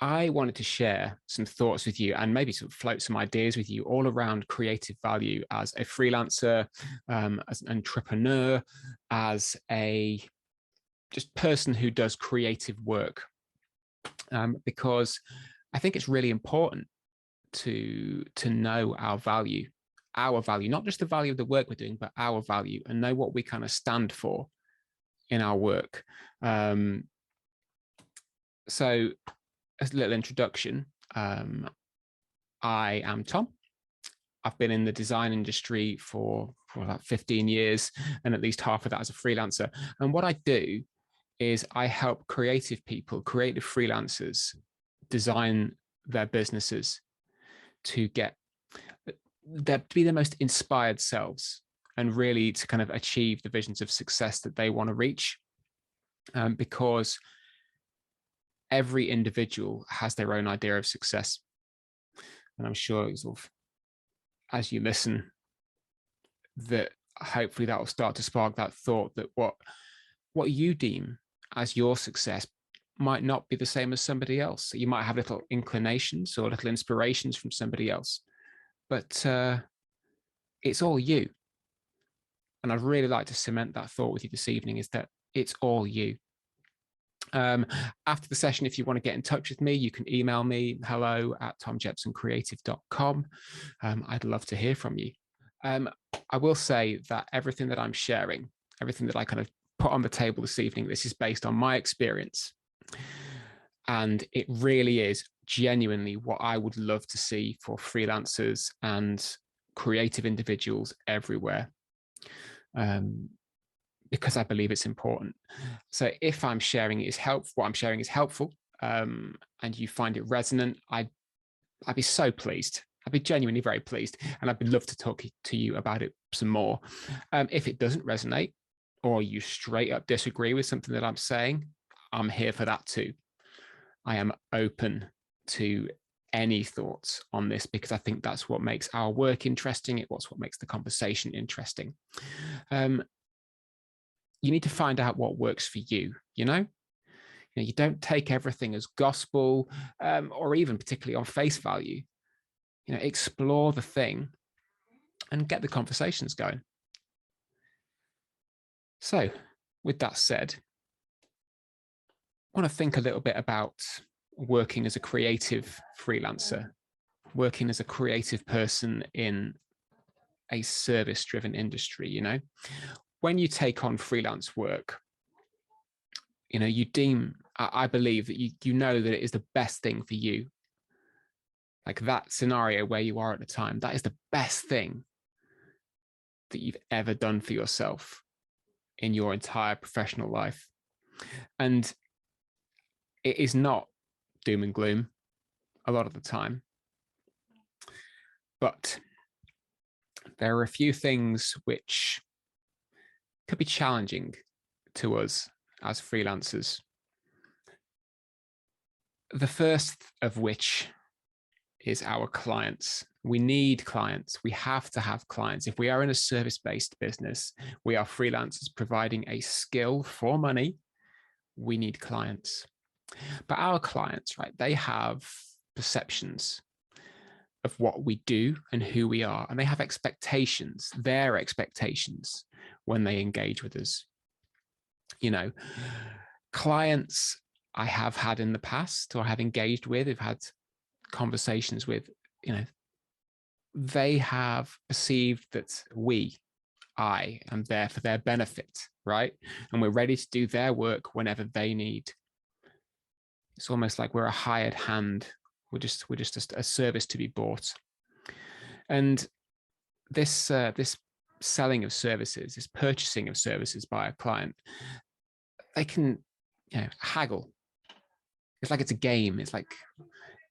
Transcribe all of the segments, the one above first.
I wanted to share some thoughts with you and maybe sort of float some ideas with you all around creative value as a freelancer, as an entrepreneur, as a just person who does creative work, because I think it's really important to know our value, not just the value of the work we're doing, but our value, and know what we kind of stand for in our work. So as a little introduction, I am Tom. I've been in the design industry for about 15 years, and at least half of that as a freelancer. And what I do is I help creative people, creative freelancers, design their businesses to be the most inspired selves, and really to kind of achieve the visions of success that they want to reach. Because every individual has their own idea of success. And I'm sure sort of, as you listen, that hopefully that will start to spark that thought that what you deem as your success might not be the same as somebody else. You might have little inclinations or little inspirations from somebody else, but it's all you. And I'd really like to cement that thought with you this evening, is that it's all you. After the session, if you want to get in touch with me, you can email me, hello@tomjepsoncreative.com. I'd love to hear from you. I will say that everything that I'm sharing, everything that I kind of put on the table this evening, this is based on my experience. And it really is genuinely what I would love to see for freelancers and creative individuals everywhere. Because I believe it's important. So if I'm sharing it is helpful, what I'm sharing is helpful, and you find it resonant, I'd be so pleased. I'd be genuinely very pleased, and I'd love to talk to you about it some more. If it doesn't resonate, or you straight up disagree with something that I'm saying, I'm here for that too. I am open to any thoughts on this, because I think that's what makes our work interesting. It's what makes the conversation interesting. You need to find out what works for you, you don't take everything as gospel, or even particularly on face value. Explore the thing and get the conversations going. So with that said, I want to think a little bit about working as a creative freelancer, working as a creative person in a service-driven industry. When you take on freelance work, you deem, I believe that you know that it is the best thing for you. Like that scenario where you are at the time, that is the best thing that you've ever done for yourself in your entire professional life. And it is not doom and gloom a lot of the time. But there are a few things which could be challenging to us as freelancers. The first of which is our clients. We need clients. We have to have clients. If we are in a service-based business, we are freelancers providing a skill for money. We need clients. But our clients, right, they have perceptions of what we do and who we are, and they have expectations, their expectations when they engage with us. Clients I have had in the past, or have engaged with, have had conversations with, they have perceived that I am there for their benefit, right? And we're ready to do their work whenever they need. It's almost like we're a hired hand. We're just a service to be bought. And this selling of services, this purchasing of services by a client, they can haggle. It's like it's a game. It's like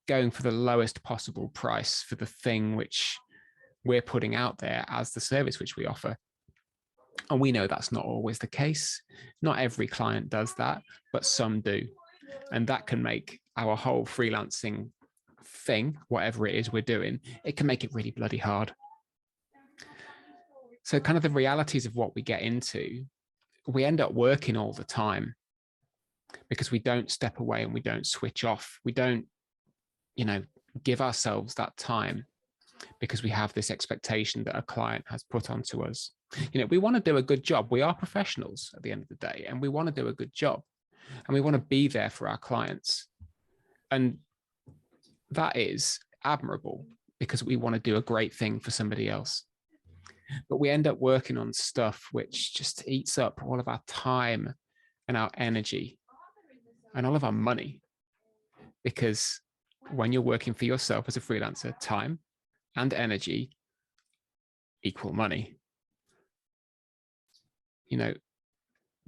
going for the lowest possible price for the thing which we're putting out there as the service which we offer. And we know that's not always the case. Not every client does that, but some do. And that can make our whole freelancing thing, whatever it is we're doing, it can make it really bloody hard. So kind of the realities of what we get into, we end up working all the time because we don't step away and we don't switch off. We don't give ourselves that time because we have this expectation that a client has put onto us. We want to do a good job. We are professionals at the end of the day, and we want to do a good job, and we want to be there for our clients. And that is admirable because we want to do a great thing for somebody else. But we end up working on stuff which just eats up all of our time and our energy and all of our money. Because when you're working for yourself as a freelancer, time and energy equal money.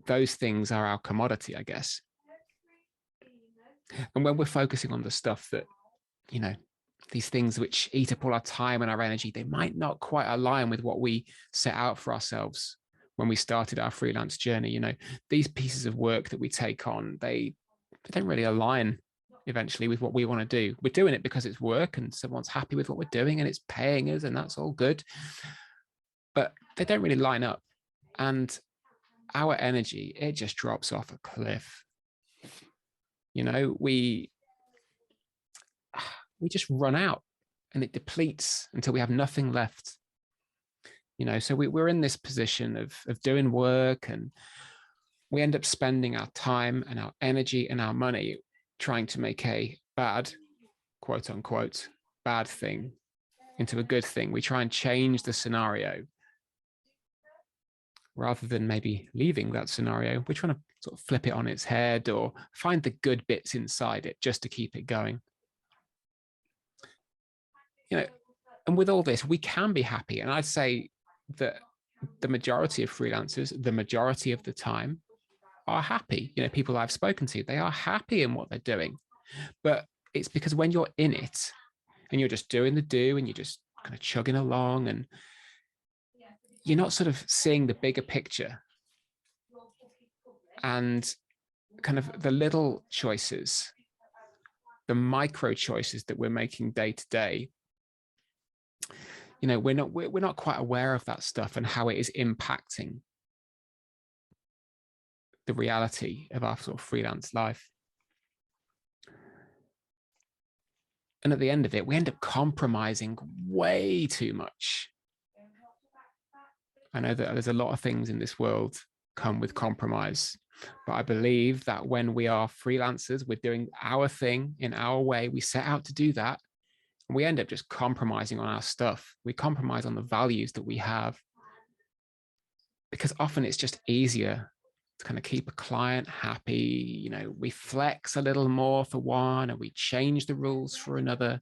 Those things are our commodity, I guess. And when we're focusing on the stuff that, these things which eat up all our time and our energy, they might not quite align with what we set out for ourselves when we started our freelance journey. These pieces of work that we take on, they don't really align eventually with what we want to do. We're doing it because it's work and someone's happy with what we're doing and it's paying us, and that's all good. But they don't really line up. And our energy, it just drops off a cliff. We just run out and it depletes until we have nothing left. So we're in this position of doing work, and we end up spending our time and our energy and our money trying to make a bad, quote unquote, bad thing into a good thing. We try and change the scenario rather than maybe leaving that scenario. We're trying to sort of flip it on its head or find the good bits inside it just to keep it going. And with all this, we can be happy. And I'd say that the majority of freelancers, the majority of the time, are happy. People I've spoken to, they are happy in what they're doing. But it's because when you're in it and you're just doing the do and you're just kind of chugging along and you're not sort of seeing the bigger picture and kind of the little choices, the micro choices that we're making day to day, we're not quite aware of that stuff and how it is impacting the reality of our sort of freelance life. And at the end of it, we end up compromising way too much. I know that there's a lot of things in this world come with compromise, but I believe that when we are freelancers, we're doing our thing in our way. We set out to do that, and we end up just compromising on our stuff. We compromise on the values that we have, because often it's just easier to kind of keep a client happy. We flex a little more for one and we change the rules for another,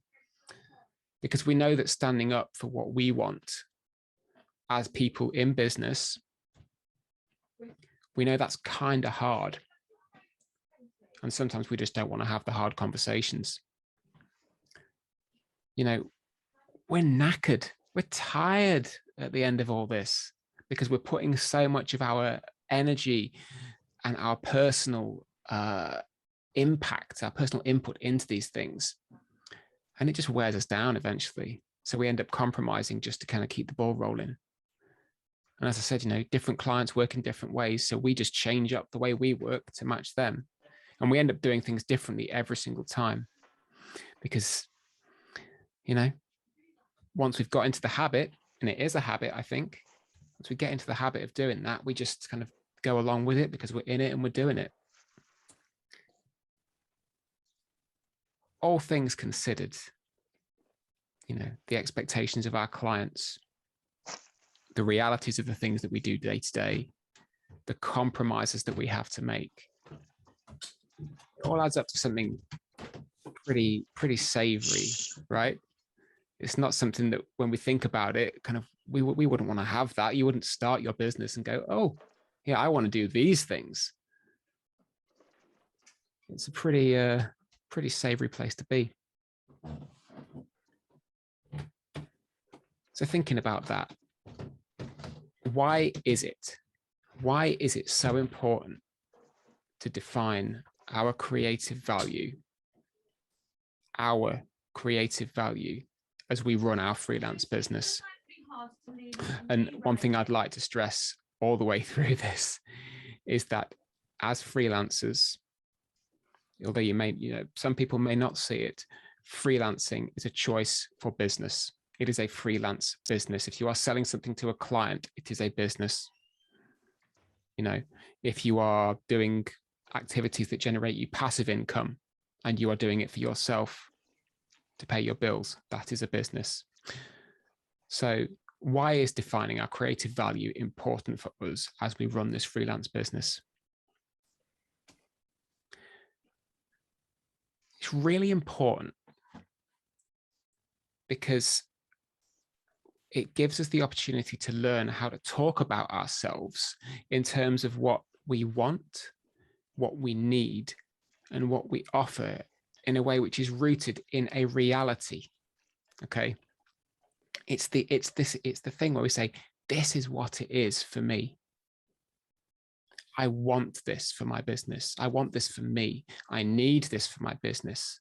because we know that standing up for what we want as people in business, we know that's kind of hard. And sometimes we just don't want to have the hard conversations. We're knackered. We're tired at the end of all this because we're putting so much of our energy and our personal impact, our personal input into these things. And it just wears us down eventually. So we end up compromising just to kind of keep the ball rolling. And as I said, different clients work in different ways. So we just change up the way we work to match them. And we end up doing things differently every single time. Because, once we've got into the habit, and it is a habit, I think, once we get into the habit of doing that, we just kind of go along with it because we're in it and we're doing it. All things considered, the expectations of our clients, the realities of the things that we do day to day, the compromises that we have to make, it all adds up to something pretty savory, right? It's not something that when we think about it, kind of, we wouldn't want to have that. You wouldn't start your business and go, oh, yeah, I want to do these things. It's a pretty savory place to be. So thinking about that, why is it so important to define our creative value as we run our freelance business? And one thing I'd like to stress all the way through this is that as freelancers, although some people may not see it, freelancing is a choice for business. It is a freelance business. If you are selling something to a client, it is a business. You know, if you are doing activities that generate you passive income and you are doing it for yourself to pay your bills, that is a business. So why is defining our creative value important for us as we run this freelance business? It's really important because it gives us the opportunity to learn how to talk about ourselves in terms of what we want, what we need, and what we offer in a way which is rooted in a reality. Okay. It's the thing where we say, this is what it is for me. I want this for my business. I want this for me. I need this for my business.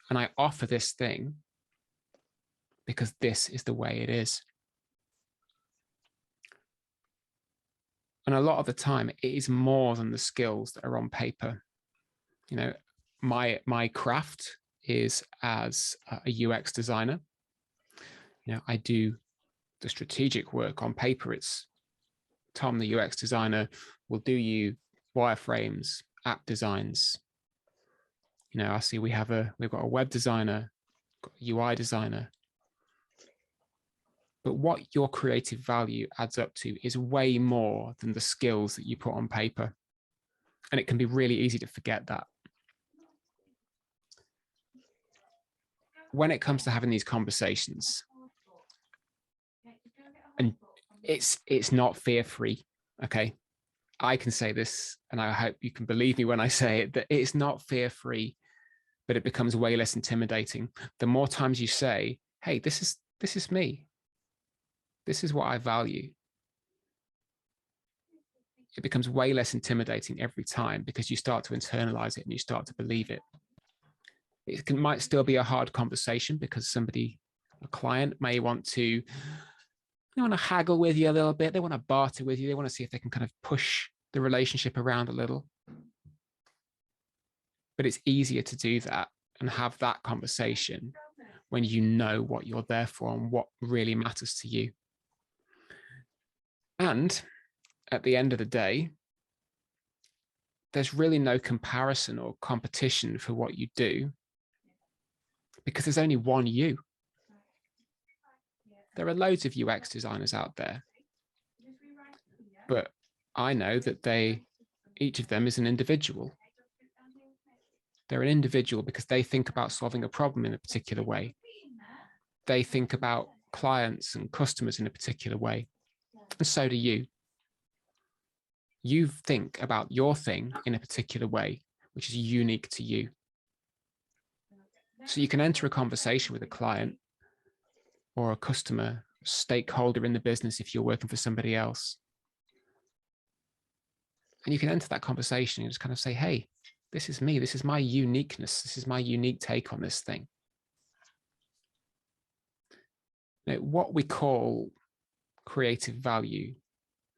And I offer this thing because this is the way it is. And a lot of the time, it is more than the skills that are on paper. You know, my craft is as a UX designer. You know, I do the strategic work. On paper. It's Tom, the UX designer, will do you wireframes, app designs. You know, I see we've got a web designer, got a UI designer. But what your creative value adds up to is way more than the skills that you put on paper. And it can be really easy to forget that. When it comes to having these conversations, and it's not fear-free, okay? I can say this, and I hope you can believe me when I say it, that it's not fear-free, but it becomes way less intimidating. The more times you say, hey, this is me. This is what I value. It becomes way less intimidating every time because you start to internalize it and you start to believe it. It might still be a hard conversation because a client may want to, they want to haggle with you a little bit. They want to barter with you. They want to see if they can kind of push the relationship around a little. But it's easier to do that and have that conversation when you know what you're there for and what really matters to you. And at the end of the day, there's really no comparison or competition for what you do because there's only one you. There are loads of UX designers out there, but I know that each of them is an individual. They're an individual because they think about solving a problem in a particular way. They think about clients and customers in a particular way. And so do you. You think about your thing in a particular way, which is unique to you. So you can enter a conversation with a client or a customer, stakeholder in the business if you're working for somebody else. And you can enter that conversation and just kind of say, hey, this is me. This is my uniqueness. This is my unique take on this thing. Now, what we call creative value,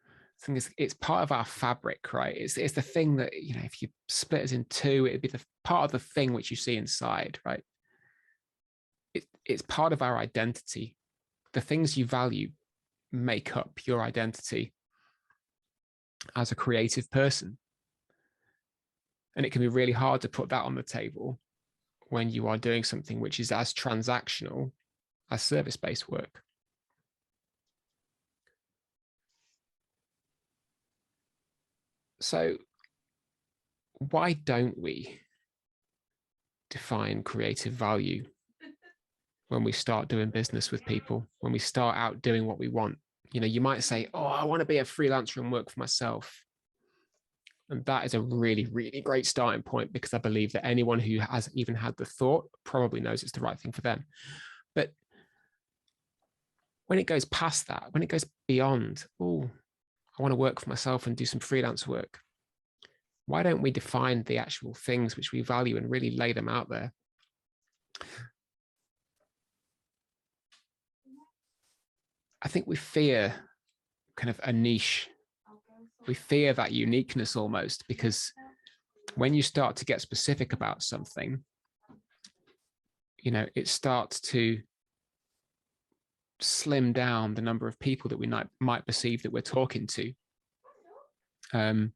I think it's part of our fabric, right? It's the thing that, you know, if you split us in two, it'd be the part of the thing which you see inside, right? It's part of our identity. The things you value make up your identity as a creative person. And it can be really hard to put that on the table when you are doing something which is as transactional as service-based work. So why don't we define creative value when we start doing business with people, when we start out doing what we want? You know, you might say, oh, I want to be a freelancer and work for myself. And that is a really, really great starting point because I believe that anyone who has even had the thought probably knows it's the right thing for them. But when it goes past that, when it goes beyond, oh, I want to work for myself and do some freelance work, why don't we define the actual things which we value and really lay them out there? I think we fear kind of a niche. We fear that uniqueness almost, because when you start to get specific about something, it starts to slim down the number of people that we might perceive that we're talking to. A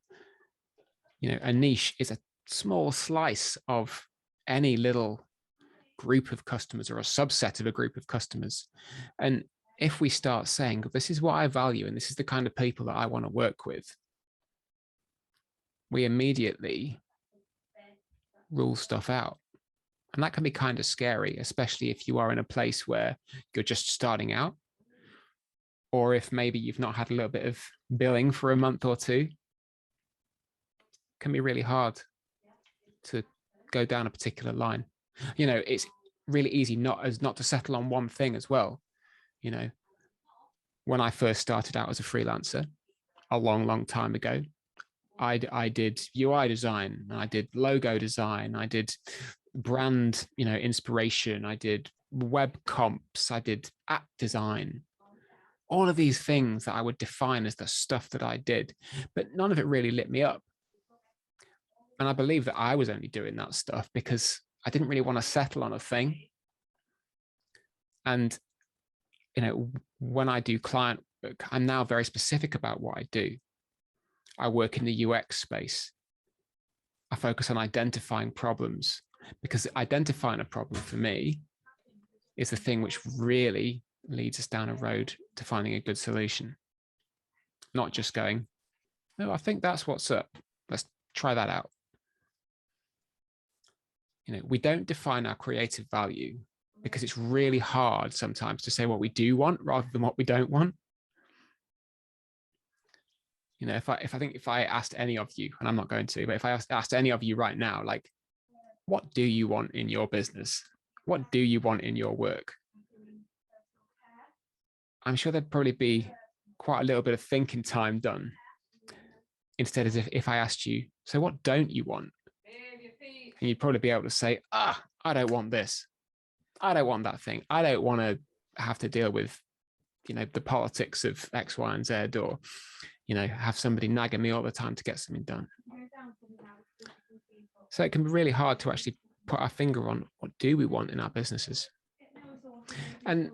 niche is a small slice of any little group of customers or a subset of a group of customers. And if we start saying, this is what I value and this is the kind of people that I want to work with, we immediately rule stuff out. And that can be kind of scary, especially if you are in a place where you're just starting out, or if maybe you've not had a little bit of billing for a month or two. It can be really hard to go down a particular line. It's really easy not to settle on one thing as well. When I first started out as a freelancer a long time ago, I did UI design, I did logo design, I did brand, inspiration, I did web comps, I did app design, all of these things that I would define as the stuff that I did, but none of it really lit me up. And I believe that I was only doing that stuff because I didn't really want to settle on a thing. And, when I do client work, I'm now very specific about what I do. I work in the UX space. I focus on identifying problems, because identifying a problem for me is the thing which really leads us down a road to finding a good solution. Not just going, no, I think that's what's up. Let's try that out. We don't define our creative value because it's really hard sometimes to say what we do want rather than what we don't want. If I asked any of you, and I'm not going to, but if I asked any of you right now, like, what do you want in your business? What do you want in your work? I'm sure there'd probably be quite a little bit of thinking time done. Instead, as if I asked you, so what don't you want? And you'd probably be able to say, I don't want this. I don't want that thing. I don't want to have to deal with, the politics of X, Y, and Z, or, have somebody nagging me all the time to get something done. So it can be really hard to actually put our finger on what do we want in our businesses. And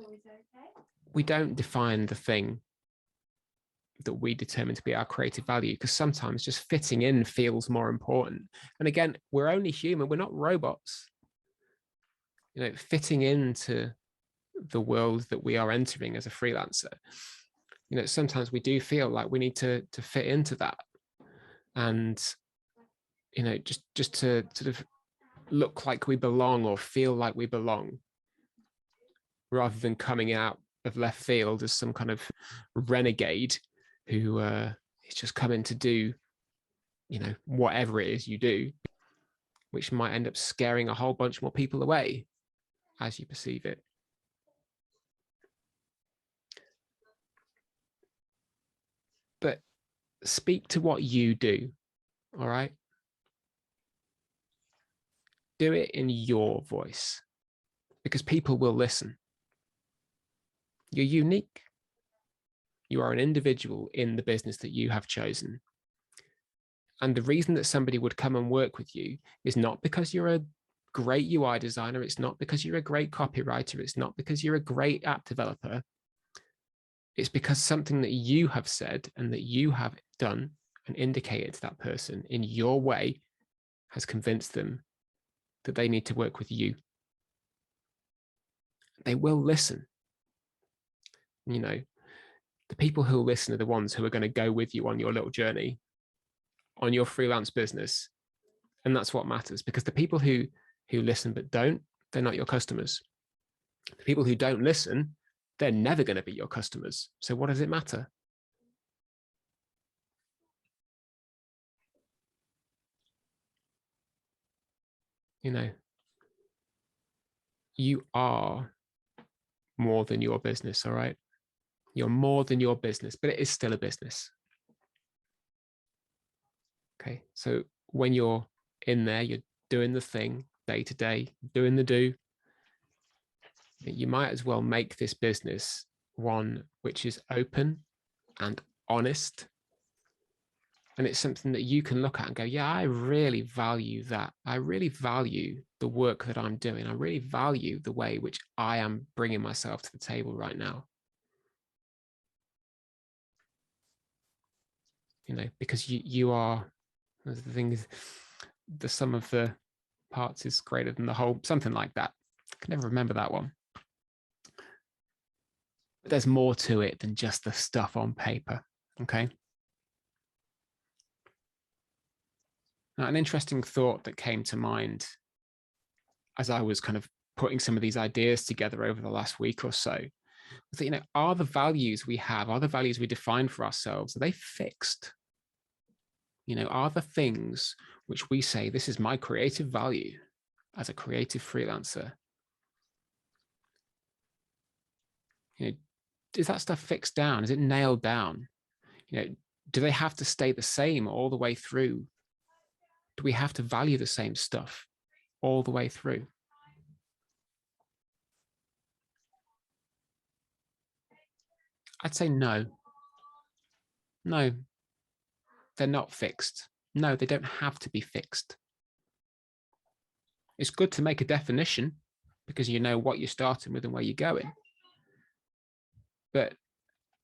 we don't define the thing that we determine to be our creative value, because sometimes just fitting in feels more important. And again, we're only human, we're not robots. Fitting into the world that we are entering as a freelancer, sometimes we do feel like we need to fit into that, and just to sort of look like we belong or feel like we belong, rather than coming out of left field as some kind of renegade who is just coming to do whatever it is you do, which might end up scaring a whole bunch more people away as you perceive it. But speak to what you do, all right? Do it in your voice, because people will listen. You're unique. You are an individual in the business that you have chosen. And the reason that somebody would come and work with you is not because you're a great UI designer. It's not because you're a great copywriter. It's not because you're a great app developer. It's because something that you have said and that you have done and indicated to that person in your way has convinced them that they need to work with you. They will listen. The people who will listen are the ones who are going to go with you on your little journey, on your freelance business. And that's what matters, because the people who listen but don't, they're not your customers. The people who don't listen, they're never going to be your customers. So what does it matter? You are more than your business, all right? You're more than your business, but it is still a business. Okay, so when you're in there, you're doing the thing day to day, doing the do, you might as well make this business one which is open and honest And it's something that you can look at and go, yeah, I really value that. I really value the work that I'm doing. I really value the way which I am bringing myself to the table right now. Because you are, the thing is, the sum of the parts is greater than the whole, something like that. I can never remember that one. But there's more to it than just the stuff on paper. Okay. Now, an interesting thought that came to mind as I was kind of putting some of these ideas together over the last week or so was that, are the values we have, are the values we define for ourselves, are they fixed? Are the things which we say, this is my creative value as a creative freelancer, is that stuff fixed down? Is it nailed down? Do they have to stay the same all the way through? Do we have to value the same stuff all the way through? I'd say no. No, they're not fixed. No, they don't have to be fixed. It's good to make a definition because you know what you're starting with and where you're going. But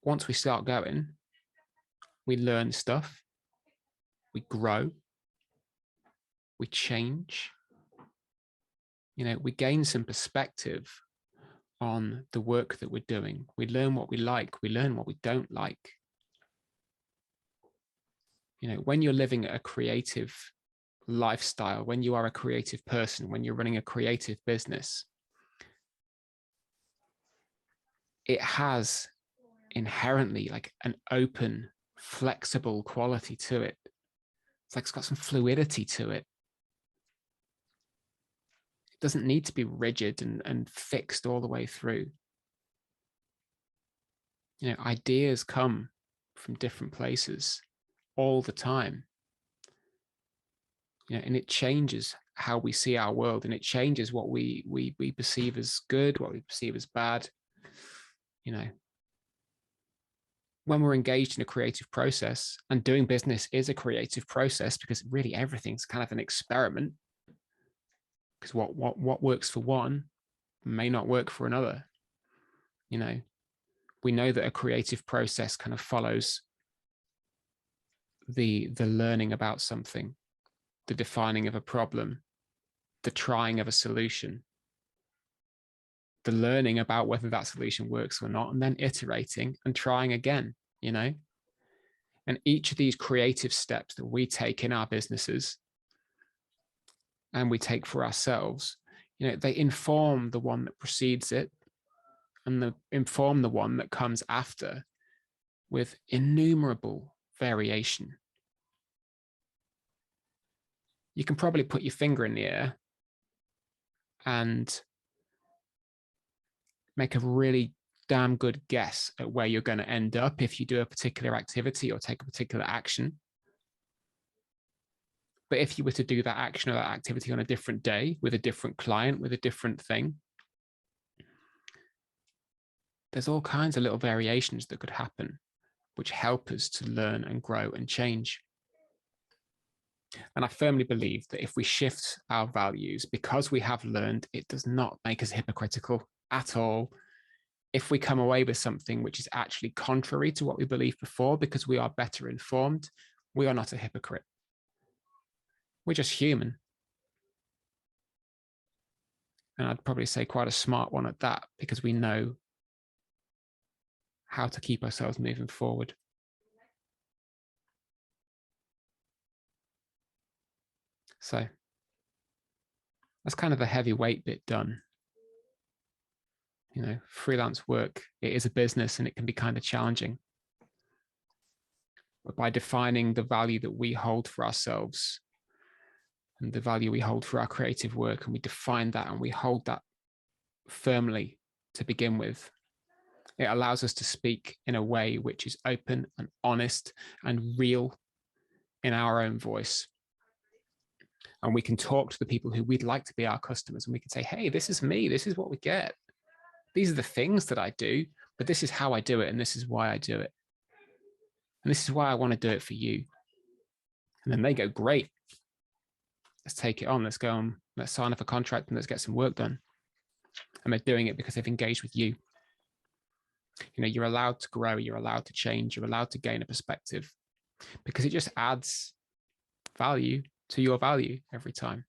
once we start going, we learn stuff, we grow, we change, we gain some perspective on the work that we're doing. We learn what we like, we learn what we don't like. When you're living a creative lifestyle, when you are a creative person, when you're running a creative business, it has inherently like an open, flexible quality to it. It's like it's got some fluidity to it. It doesn't need to be rigid and fixed all the way through. Ideas come from different places all the time. And it changes how we see our world, and it changes what we perceive as good, what we perceive as bad. When we're engaged in a creative process, and doing business is a creative process because really everything's kind of an experiment, because what works for one may not work for another. We know that a creative process kind of follows the learning about something, the defining of a problem, the trying of a solution, the learning about whether that solution works or not, and then iterating and trying again. And each of these creative steps that we take in our businesses and we take for ourselves, they inform the one that precedes it, and inform the one that comes after, with innumerable variation. You can probably put your finger in the air and make a really damn good guess at where you're going to end up if you do a particular activity or take a particular action. But if you were to do that action or that activity on a different day with a different client, with a different thing, there's all kinds of little variations that could happen, which help us to learn and grow and change. And I firmly believe that if we shift our values because we have learned, it does not make us hypocritical at all. If we come away with something which is actually contrary to what we believed before because we are better informed, we are not a hypocrite. We're just human. And I'd probably say quite a smart one at that, because we know how to keep ourselves moving forward. So that's kind of the heavyweight bit done. Freelance work, it is a business and it can be kind of challenging. But by defining the value that we hold for ourselves and the value we hold for our creative work, and we define that and we hold that firmly to begin with, it allows us to speak in a way which is open and honest and real in our own voice. And we can talk to the people who we'd like to be our customers, and we can say, hey, this is me. This is what we get. These are the things that I do, but this is how I do it. And this is why I do it. And this is why I want to do it for you. And then they go, great, let's take it on. Let's go on. Let's sign off a contract and let's get some work done. And they're doing it because they've engaged with you. You know, you're allowed to grow. You're allowed to change. You're allowed to gain a perspective because it just adds value to your value every time.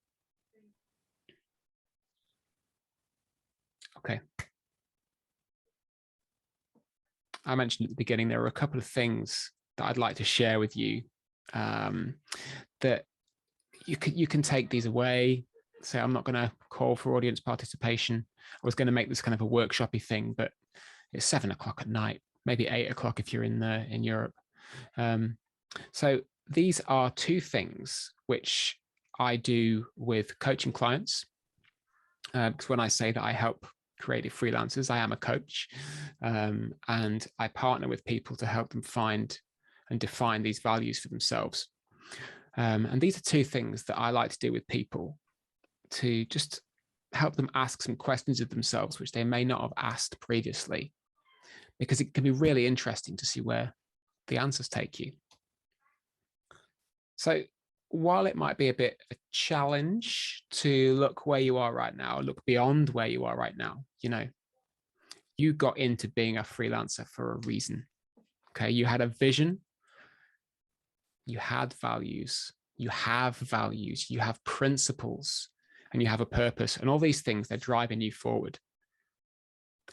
Okay. I mentioned at the beginning, there are a couple of things that I'd like to share with you that you can take these away. Say, I'm not going to call for audience participation. I was going to make this kind of a workshopy thing, but it's 7 o'clock at night, maybe 8 o'clock if you're in Europe. So these are two things which I do with coaching clients. Because when I say that I help creative freelancers, I am a coach, and I partner with people to help them find and define these values for themselves. And these are two things that I like to do with people to just help them ask some questions of themselves, which they may not have asked previously, because it can be really interesting to see where the answers take you. So while it might be a bit of a challenge to look where you are right now, look beyond where you are right now, you know, you got into being a freelancer for a reason. Okay. You had a vision, you had values, you have values, you have principles, and you have a purpose. And all these things, they're driving you forward.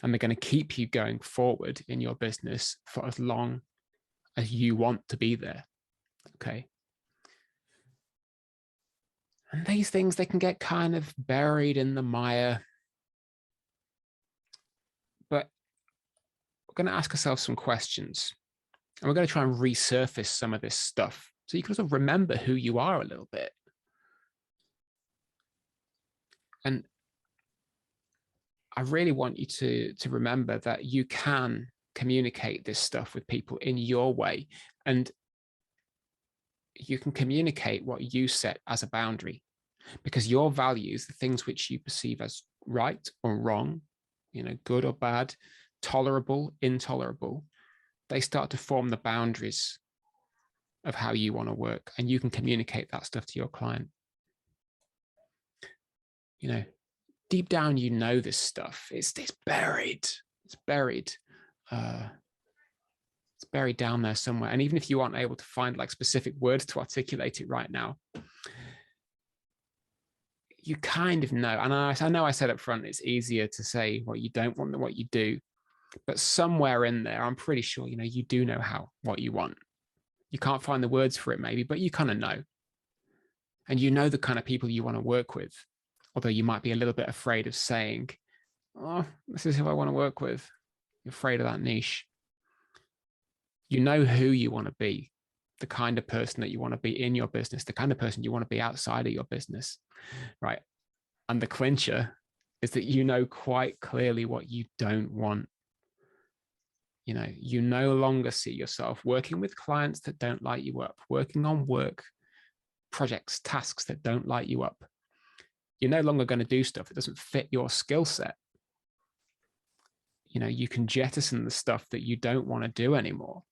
And they're going to keep you going forward in your business for as long as you want to be there. Okay. And these things, they can get kind of buried in the mire. But we're going to ask ourselves some questions. And we're going to try and resurface some of this stuff so you can sort of remember who you are a little bit. And I really want you to remember that you can communicate this stuff with people in your way. And you can communicate what you set as a boundary, because your values, the things which you perceive as right or wrong, you know, good or bad, tolerable, intolerable, they start to form the boundaries of how you want to work. And you can communicate that stuff to your client. You know, deep down, you know this stuff. It's buried. It's buried. It's buried down there somewhere. And even if you aren't able to find like specific words to articulate it right now, you kind of know. And I know I said up front, it's easier to say what you don't want than what you do. But somewhere in there, I'm pretty sure, you know, you do know what you want. You can't find the words for it maybe, but you kind of know. And you know the kind of people you want to work with, although you might be a little bit afraid of saying, oh, this is who I want to work with. You're afraid of that niche. You know who you want to be, the kind of person that you want to be in your business, the kind of person you want to be outside of your business, right? And the clincher is that you know quite clearly what you don't want. You know, you no longer see yourself working with clients that don't light you up, working on work, projects, tasks that don't light you up. You're no longer going to do stuff that doesn't fit your skill set. You know, you can jettison the stuff that you don't want to do anymore.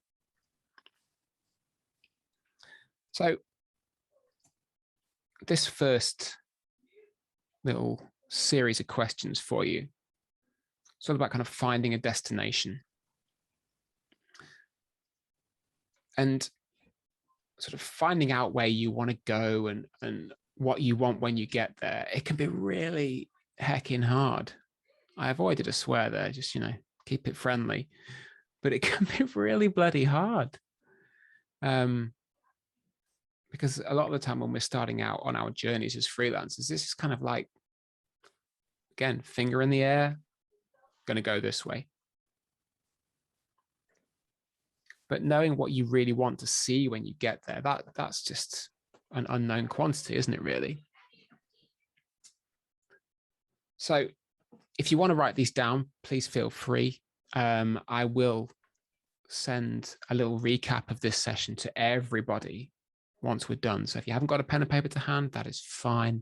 So this first little series of questions for you, it's all about kind of finding a destination and sort of finding out where you want to go and what you want when you get there. It can be really heckin' hard. I avoided a swear there, just, you know, keep it friendly, but it can be really bloody hard. Because a lot of the time when we're starting out on our journeys as freelancers, this is kind of like, again, finger in the air, going to go this way. But knowing what you really want to see when you get there, that's just an unknown quantity, isn't it, really? So if you want to write these down, please feel free. I will send a little recap of this session to everybody once we're done. So if you haven't got a pen and paper to hand, that is fine.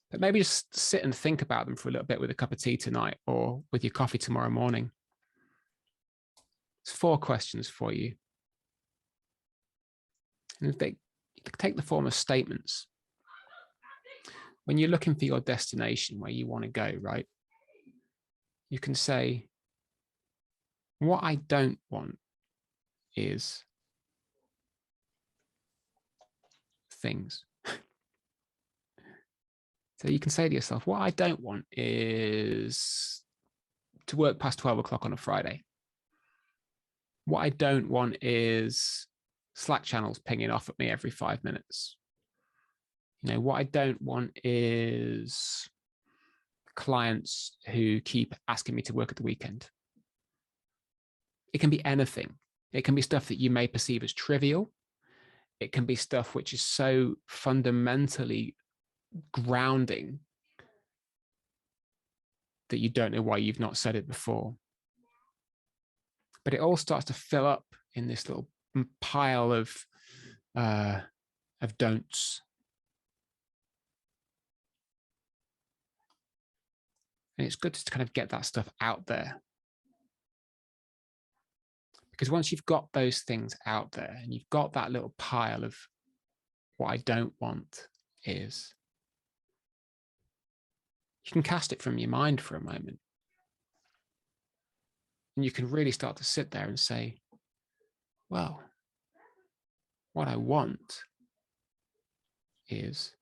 But maybe just sit and think about them for a little bit with a cup of tea tonight or with your coffee tomorrow morning. It's 4 questions for you. And if they, take the form of statements. When you're looking for your destination, where you want to go, right? You can say, what I don't want is things. So you can say to yourself, what I don't want is to work past 12 o'clock on a Friday. What I don't want is Slack channels pinging off at me every 5 minutes. You know, what I don't want is clients who keep asking me to work at the weekend. It can be anything. It can be stuff that you may perceive as trivial. It can be stuff which is so fundamentally grounding that you don't know why you've not said it before. But it all starts to fill up in this little pile of don'ts. And it's good to kind of get that stuff out there. Because once you've got those things out there and you've got that little pile of what I don't want is, you can cast it from your mind for a moment. And you can really start to sit there and say, well, what I want is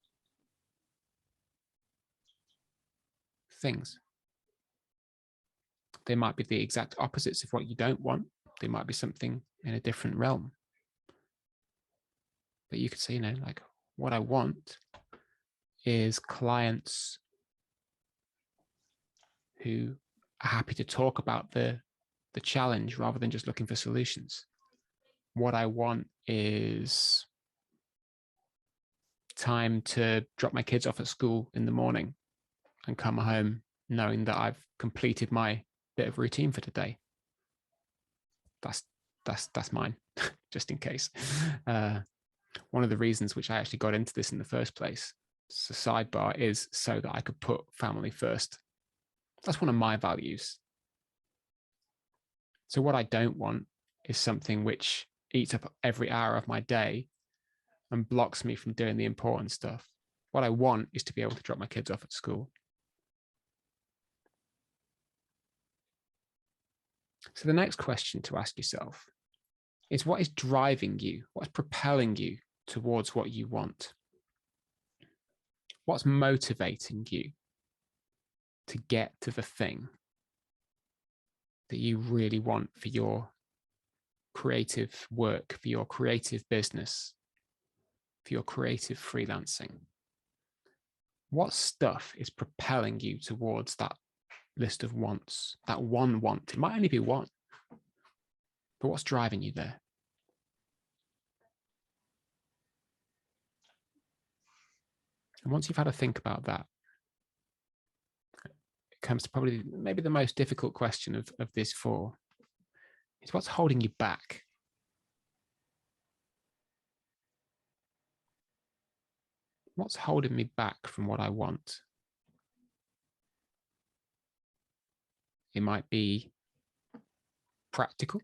things. They might be the exact opposites of what you don't want. They might be something in a different realm. But you could say, you know, like, what I want is clients who are happy to talk about the challenge rather than just looking for solutions. What I want is time to drop my kids off at school in the morning and come home knowing that I've completed my bit of routine for today. That's mine, just in case. One of the reasons which I actually got into this in the first place, so sidebar, is so that I could put family first. That's one of my values. So what I don't want is something which eats up every hour of my day and blocks me from doing the important stuff. What I want is to be able to drop my kids off at school. So the next question to ask yourself is, what is driving you? What's propelling you towards what you want? What's motivating you to get to the thing that you really want for your creative work, for your creative business, for your creative freelancing? What stuff is propelling you towards that list of wants, that one want? It might only be one, but what's driving you there? And once you've had a think about that, it comes to probably maybe the most difficult question of these four, is what's holding you back? What's holding me back from what I want? It might be practical.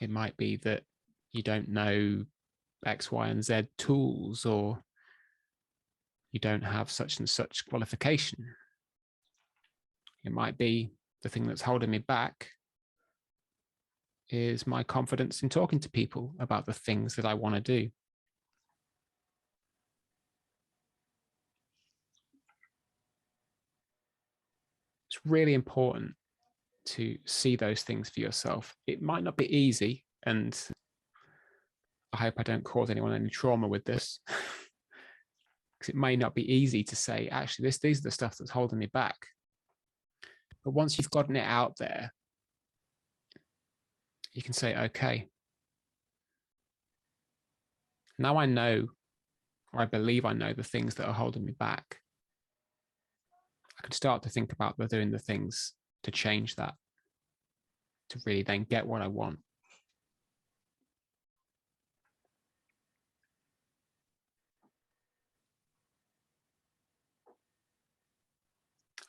It might be that you don't know X, Y, and Z tools, or you don't have such and such qualification. It might be the thing that's holding me back is my confidence in talking to people about the things that I want to do. It's really important to see those things for yourself. It might not be easy, and I hope I don't cause anyone any trauma with this, because it may not be easy to say, actually, these are the stuff that's holding me back. But once you've gotten it out there, you can say, okay, now I know, or I believe I know, the things that are holding me back. I can start to think about doing the things to change that, to really then get what I want.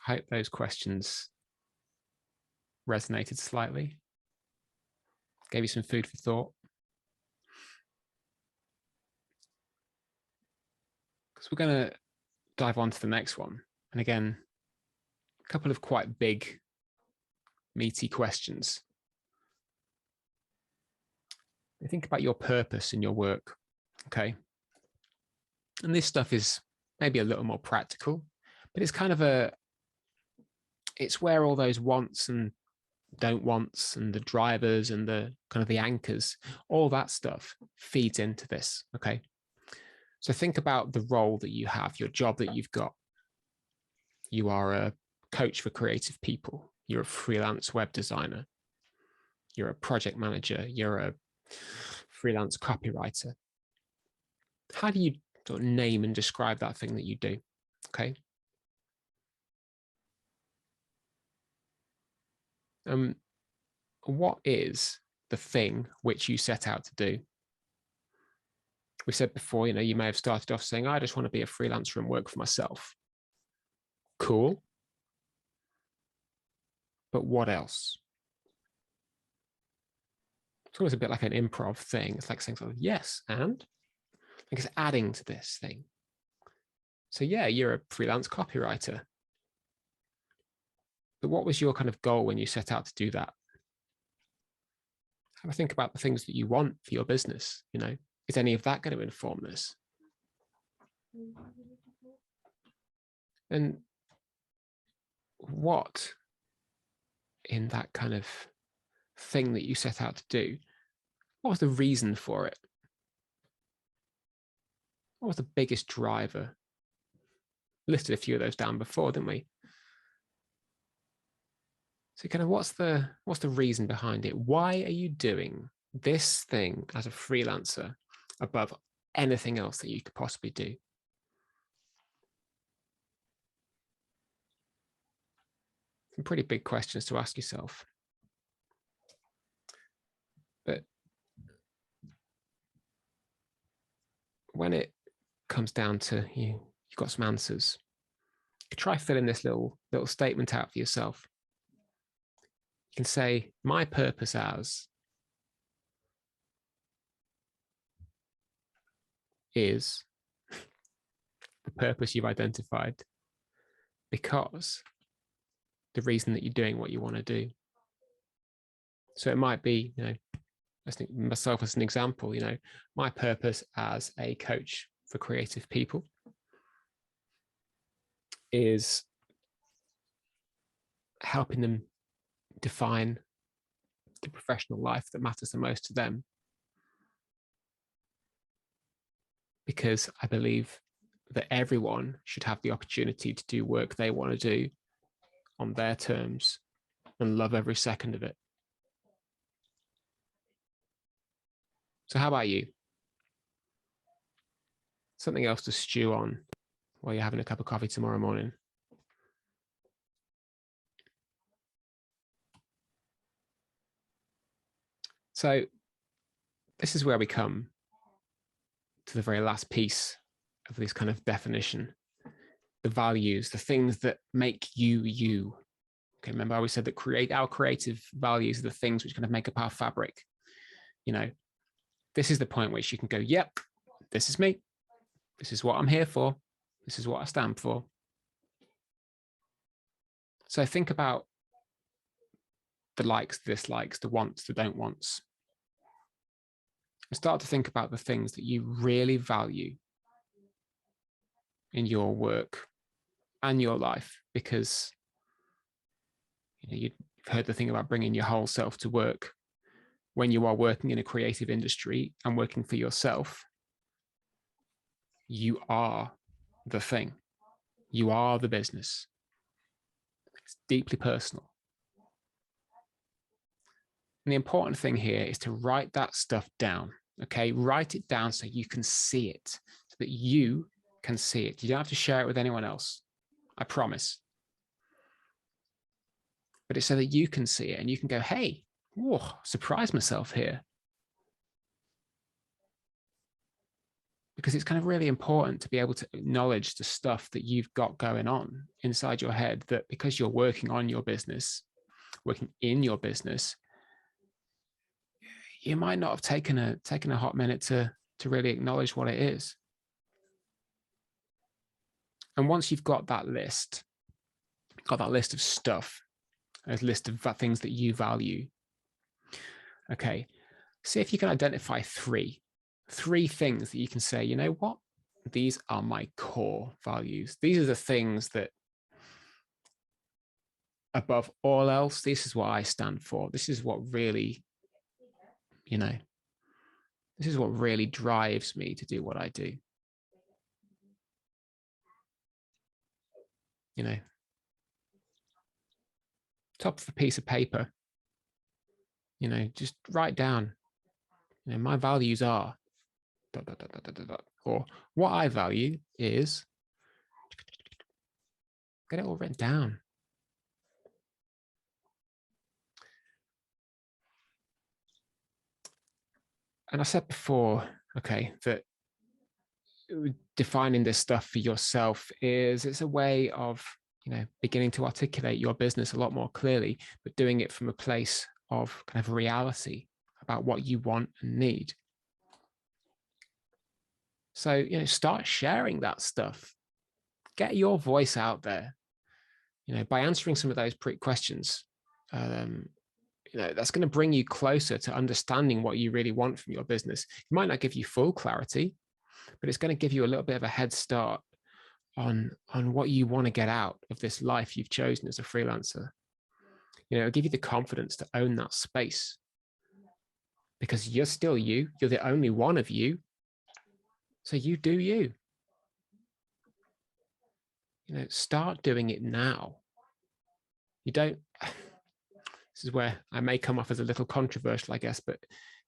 I hope those questions resonated slightly, gave you some food for thought. So we're going to dive on to the next one. And again, a couple of quite big, meaty questions. Think about your purpose in your work, okay? And this stuff is maybe a little more practical, but it's kind of it's where all those wants and don't wants and the drivers and the kind of the anchors, all that stuff feeds into this, okay? So think about the role that you have, your job that you've got. You are a coach for creative people. You're a freelance web designer. You're a project manager. You're a freelance copywriter. How do you sort of name and describe that thing that you do? Okay. What is the thing which you set out to do? We said before, you may have started off saying, I just want to be a freelancer and work for myself. Cool. But what else? It's always a bit like an improv thing. It's like saying sort of, yes, and like it's adding to this thing. So yeah, you're a freelance copywriter. But what was your kind of goal when you set out to do that? Have a think about the things that you want for your business. Is any of that going to inform this? And what in that kind of thing that you set out to do, what was the reason for it? What was the biggest driver? Listed a few of those down before, didn't we? So kind of what's the reason behind it? Why are you doing this thing as a freelancer above anything else that you could possibly do? Some pretty big questions to ask yourself. But when it comes down to you've got some answers, you could try filling this little statement out for yourself. You can say, my purpose as is the purpose you've identified because the reason that you're doing what you want to do. So it might be, let's think myself as an example, my purpose as a coach for creative people is helping them define the professional life that matters the most to them. Because I believe that everyone should have the opportunity to do work they want to do on their terms and love every second of it. So how about you? Something else to stew on while you're having a cup of coffee tomorrow morning. So this is where we come to the very last piece of this kind of definition, the values, the things that make you, you. Okay, remember we said that our creative values are the things which kind of make up our fabric. This is the point where you can go, yep, this is me. This is what I'm here for. This is what I stand for. So think about the likes, the dislikes, the wants, the don't wants. And start to think about the things that you really value in your work and your life, because you've heard the thing about bringing your whole self to work. When you are working in a creative industry and working for yourself, you are the thing. You are the business. It's deeply personal. And the important thing here is to write that stuff down. Okay, write it down so you can see it, so that you can see it. You don't have to share it with anyone else. I promise. But it's so that you can see it and you can go, hey, whoa, surprise myself here. Because it's kind of really important to be able to acknowledge the stuff that you've got going on inside your head, that because you're working on your business, working in your business, you might not have taken a hot minute to really acknowledge what it is. And once you've got that list of stuff, a list of things that you value, okay, see if you can identify three things that you can say, you know what, these are my core values. These are the things that, above all else, this is what I stand for. This is what really, this is what really drives me to do what I do. Top of a piece of paper, just write down, my values are, or what I value is, get it all written down. And I said before, okay, that defining this stuff for yourself it's a way of, beginning to articulate your business a lot more clearly, but doing it from a place of kind of reality about what you want and need. So, start sharing that stuff. Get your voice out there, by answering some of those questions. That's going to bring you closer to understanding what you really want from your business. It might not give you full clarity, but it's going to give you a little bit of a head start on what you want to get out of this life you've chosen as a freelancer. It'll give you the confidence to own that space, because you're still you. You're the only one of you. So you do you. Start doing it now. You don't, this is where I may come off as a little controversial, I guess, but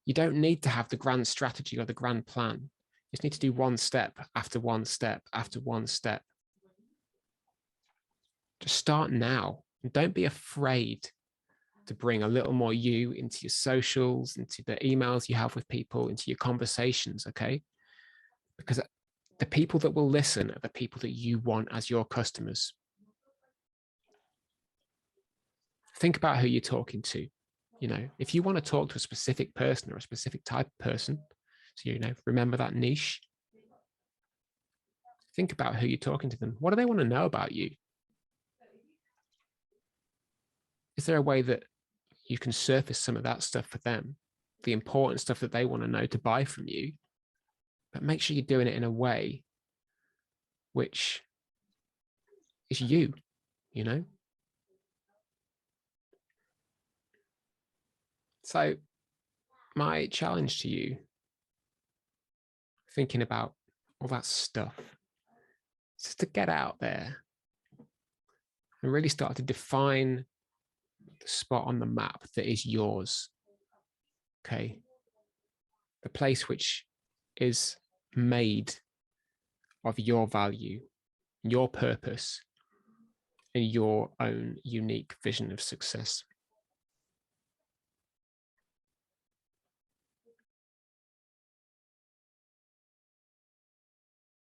you don't need to have the grand strategy or the grand plan. You just need to do one step after one step after one step. Just start now. And don't be afraid to bring a little more you into your socials, into the emails you have with people, into your conversations, okay? Because the people that will listen are the people that you want as your customers. Think about who you're talking to. If you want to talk to a specific person or a specific type of person, so, remember that niche. Think about who you're talking to them. What do they want to know about you? Is there a way that you can surface some of that stuff for them, the important stuff that they want to know to buy from you? But make sure you're doing it in a way which is you, So my challenge to you, thinking about all that stuff, is just to get out there and really start to define the spot on the map that is yours. Okay. The place which is made of your value, your purpose, and your own unique vision of success.